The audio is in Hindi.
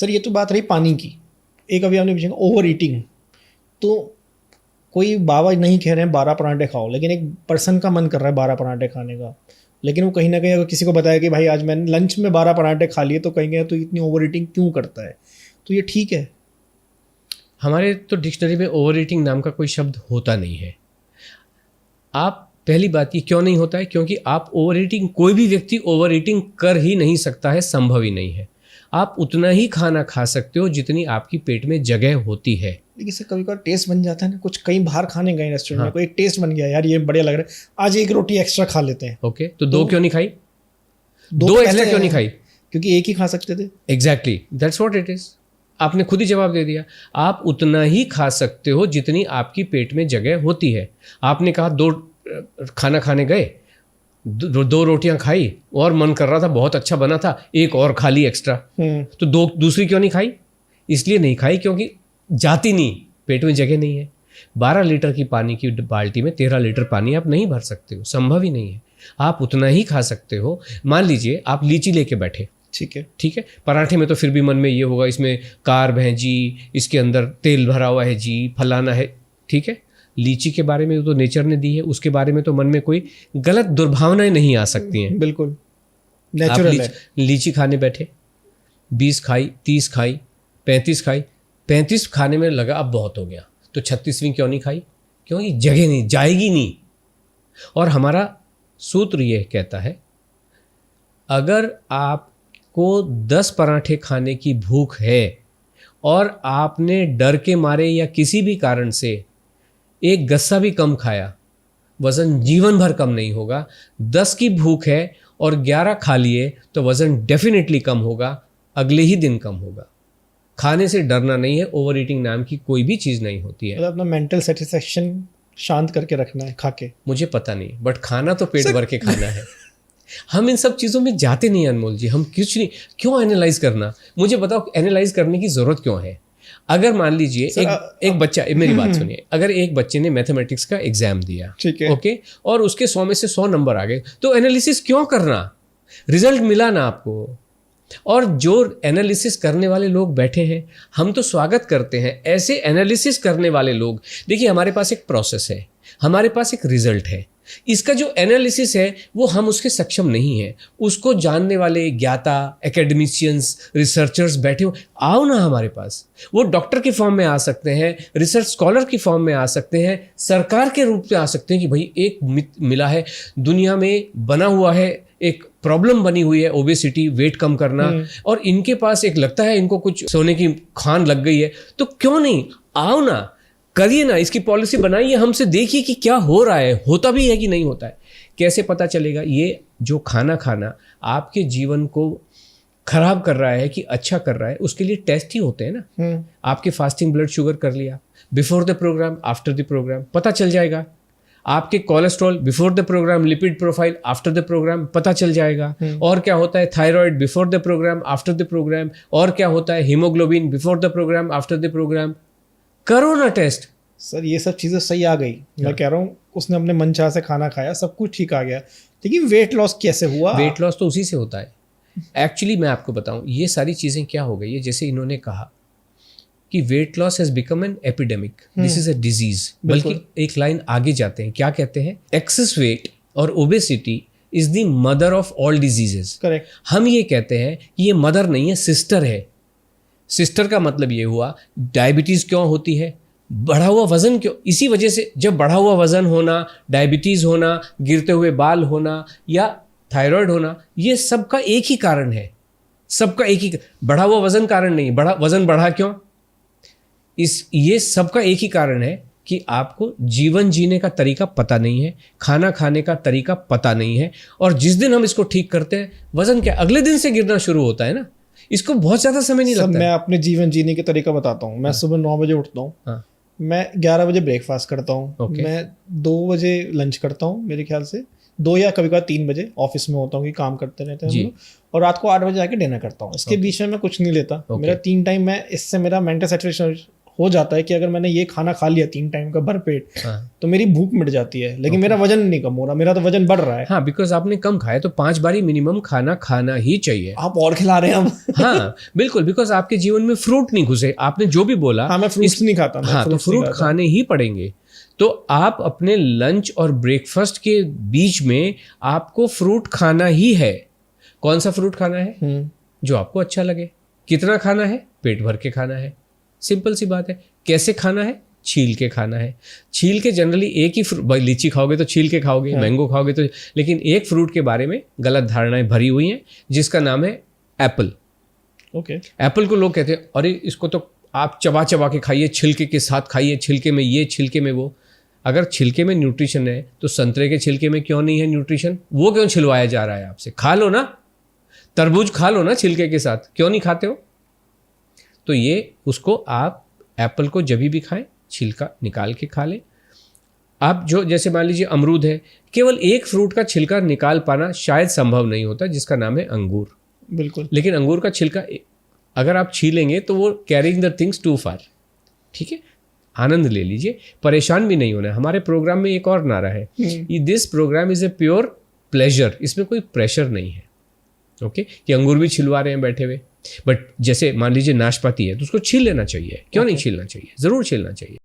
सर ये तो बात रही पानी की, एक अभी आपने पूछा ओवर ईटिंग, तो कोई बाबा नहीं कह रहे हैं 12 पराठे खाओ, लेकिन एक पर्सन का मन कर रहा है 12 पराठे खाने का, लेकिन वो कहीं ना कहीं अगर किसी को बताया कि भाई आज मैंने लंच में 12 पराठे खा लिए, तो कहेंगे तो इतनी ओवर ईटिंग क्यों करता है, तो ये ठीक है? हमारे तो डिक्शनरी में ओवर ईटिंग नाम का कोई शब्द होता नहीं है। आप पहली बात ये क्यों नहीं होता है, क्योंकि आप ओवर ईटिंग, कोई भी व्यक्ति ओवर ईटिंग कर ही नहीं सकता है, संभव ही नहीं है। आप उतना ही खाना खा सकते हो जितनी आपकी पेट में जगह होती है। लेकिन इससे कभी कभार टेस्ट बन जाता है ना, कुछ कहीं बाहर खाने गए रेस्टोरेंट हाँ। में, कोई टेस्ट बन गया यार ये बढ़िया लग रहा है, आज एक रोटी एक्स्ट्रा खा लेते हैं। ओके, तो दो क्यों नहीं खाई? दो दो पहले एक्स्ट्रा क्यों नहीं खाई? क्योंकि एक ही खा सकते थे। Exactly, that's what it is. आपने खुद ही जवाब दे दिया। आप उतना ही खा सकते हो जितनी आपकी पेट में जगह होती है। आपने कहा दो खाना खाने गए, दो रोटियां खाई और मन कर रहा था बहुत अच्छा बना था, एक और खा ली एक्स्ट्रा, तो दूसरी क्यों नहीं खाई? इसलिए नहीं खाई क्योंकि जाती नहीं, पेट में जगह नहीं है। 12 लीटर की पानी की बाल्टी में 13 लीटर पानी आप नहीं भर सकते हो, संभव ही नहीं है। आप उतना ही खा सकते हो। मान लीजिए आप लीची लेके बैठे, ठीक है, पराठे में तो फिर भी मन में ये होगा इसमें कार्ब है जी, इसके अंदर तेल भरा हुआ है जी, फलाना है, ठीक है। लीची के बारे में तो नेचर ने दी है, उसके बारे में तो मन में कोई गलत दुर्भावनाएं नहीं आ सकती हैं। बिल्कुल नेचुरल है। लीची खाने बैठे, 20 खाई, 30 खाई, 35 खाई, 35 खाने में लगा अब बहुत हो गया, तो 36वीं क्यों नहीं खाई? क्योंकि जगह नहीं, जाएगी नहीं। और हमारा सूत्र ये कहता है, अगर आपको 10 पराठे खाने की भूख है और आपने डर के मारे या किसी भी कारण से एक गस्सा भी कम खाया, वज़न जीवन भर कम नहीं होगा। 10 की भूख है और 11 खा लिए तो वज़न डेफिनेटली कम होगा, अगले ही दिन कम होगा। खाने से डरना नहीं है, ओवर ईटिंग नाम की कोई भी चीज़ नहीं होती है। मतलब अपना मेंटल सेटिस्फेक्शन शांत करके रखना है खा के। मुझे पता नहीं, बट खाना तो पेट भर के खाना है। हम इन सब चीज़ों में जाते नहीं अनमोल जी, हम कुछ नहीं, क्यों एनालाइज करना? मुझे बताओ एनालाइज करने की ज़रूरत क्यों है? अगर मान लीजिए एक बच्चा, मेरी बात सुनिए, अगर एक बच्चे ने मैथमेटिक्स का एग्जाम दिया, ठीक है, ओके, और उसके 100 में से 100 नंबर आ गए, तो एनालिसिस क्यों करना? रिजल्ट मिला ना आपको। और जो एनालिसिस करने वाले लोग बैठे हैं, हम तो स्वागत करते हैं ऐसे एनालिसिस करने वाले लोग। देखिए, हमारे पास एक प्रोसेस है, हमारे पास एक रिजल्ट है, इसका जो एनालिसिस है वो हम उसके सक्षम नहीं है। उसको जानने वाले ज्ञाता, एकेडमिशियंस, रिसर्चर्स बैठे हो, आओ ना हमारे पास। वो डॉक्टर के फॉर्म में आ सकते हैं, रिसर्च स्कॉलर की फॉर्म में आ सकते हैं, सरकार के रूप में आ सकते हैं कि भाई एक मिला है, दुनिया में बना हुआ है, एक प्रॉब्लम बनी हुई है ओबेसिटी, वेट कम करना, और इनके पास एक लगता है इनको कुछ सोने की खान लग गई है, तो क्यों नहीं, आओ ना, करिए ना, इसकी पॉलिसी बनाइए, हमसे देखिए कि क्या हो रहा है, होता भी है कि नहीं होता है। कैसे पता चलेगा? ये जो खाना आपके जीवन को खराब कर रहा है कि अच्छा कर रहा है, उसके लिए टेस्ट ही होते हैं ना। आपके फास्टिंग ब्लड शुगर कर लिया, before the programme, after the programme, पता चल जाएगा। आपके cholesterol before the programme, lipid profile after the programme, पता चल जाएगा। और क्या होता है thyroid before the programme, after the programme, और क्या होता है haemoglobin before the programme, after the programme. करो ना टेस्ट। सर ये सब चीज़ें सही आ गई, मैं कह रहा हूँ उसने अपने मनचाह से खाना खाया, सब कुछ ठीक आ गया, लेकिन वेट लॉस कैसे हुआ? वेट लॉस तो उसी से होता है। एक्चुअली मैं आपको बताऊं, ये सारी चीज़ें क्या हो गई है, जैसे इन्होंने कहा कि weight loss has become an epidemic, this is a disease. बल्कि एक लाइन आगे जाते हैं, क्या कहते हैं? एक्सेस वेट और obesity is the mother of all diseases. Correct. हम ये कहते हैं कि ये मदर नहीं है, सिस्टर है। सिस्टर का मतलब ये हुआ, डायबिटीज़ क्यों होती है? बढ़ा हुआ वजन क्यों? इसी वजह से, जब बढ़ा हुआ वजन होना, डायबिटीज़ होना, गिरते हुए बाल होना या थायराइड होना, ये सबका एक ही कारण है, सबका एक ही, बढ़ा हुआ वजन कारण नहीं, वजन बढ़ा क्यों? ये सबका एक ही कारण है कि आपको जीवन जीने का तरीका पता नहीं है, खाना खाने का तरीका पता नहीं है, और जिस दिन हम इसको ठीक करते हैं, वजन क्या अगले दिन से गिरना शुरू होता है ना। इसको बहुत ज़्यादा समय नहीं लगता। मैं अपने जीवन जीने के तरीका बताता हूँ। मैं सुबह 9 बजे उठता हूँ, मैं 11 बजे ब्रेकफास्ट करता हूँ, मैं 2 बजे लंच करता हूँ, मेरे ख्याल से 2 या कभी कभी 3 बजे ऑफिस में होता हूँ कि काम करते रहते हैं हम लोग, और रात को 8 बजे आके डिनर करता हूँ। इसके बीच में मैं कुछ नहीं लेता। मेरा 3 टाइम, मैं इससे मेरा मेंटल सेटिस्फेक्शन हो जाता है कि अगर मैंने ये खाना खा लिया 3 टाइम का भरपेट, हाँ तो मेरी भूख मिट जाती है, लेकिन मेरा वजन नहीं कम हो रहा, मेरा तो वजन बढ़ रहा है। हाँ, बिकॉज आपने कम खाया तो 5 बारी मिनिमम खाना खाना ही चाहिए। आप और खिला रहे हैं अब। हाँ बिल्कुल, बिकॉज आपके जीवन में फ्रूट नहीं घुसे, आपने जो भी बोला। हाँ, मैं फ्रूट्स नहीं खाता, मैं हाँ, तो fruits नहीं फ्रूट खाता। खाने ही पड़ेंगे। तो आप अपने लंच और ब्रेकफास्ट के बीच में आपको फ्रूट खाना ही है। कौन सा फ्रूट खाना है? जो आपको अच्छा लगे। कितना खाना है? पेट भर के खाना है। सिंपल सी बात है। कैसे खाना है? छील के खाना है। छील के जनरली एक ही फ्रूट, भाई लीची खाओगे तो छील के खाओगे, मैंगो खाओगे तो, लेकिन एक फ्रूट के बारे में गलत धारणाएं भरी हुई हैं जिसका नाम है एप्पल। ओके। एप्पल को लोग कहते हैं अरे इसको तो आप चबा चबा के खाइए, छिलके के साथ खाइए, छिलके में ये छिलके में वो। अगर छिलके में न्यूट्रिशन है तो संतरे के छिलके में क्यों नहीं है न्यूट्रिशन? वो क्यों छिलवाया जा रहा है आपसे? खा लो ना, तरबूज खा लो ना छिलके के साथ, क्यों नहीं खाते हो? तो ये उसको आप एप्पल को जब भी खाएं छिलका निकाल के खा लें। आप जो जैसे मान लीजिए अमरूद है, केवल एक फ्रूट का छिलका निकाल पाना शायद संभव नहीं होता, जिसका नाम है अंगूर। बिल्कुल। लेकिन अंगूर का छिलका अगर आप छीलेंगे तो वो कैरिंग द थिंग्स टू फार। ठीक है, आनंद ले लीजिए, परेशान भी नहीं होना है। हमारे प्रोग्राम में एक और नारा है, this programme is a pure pleasure, इसमें कोई प्रेशर नहीं है। ओके, कि अंगूर भी छिलवा रहे हैं बैठे हुए, बट जैसे मान लीजिए नाशपाती है तो उसको छील लेना चाहिए, क्यों नहीं छीलना चाहिए? जरूर छीलना चाहिए।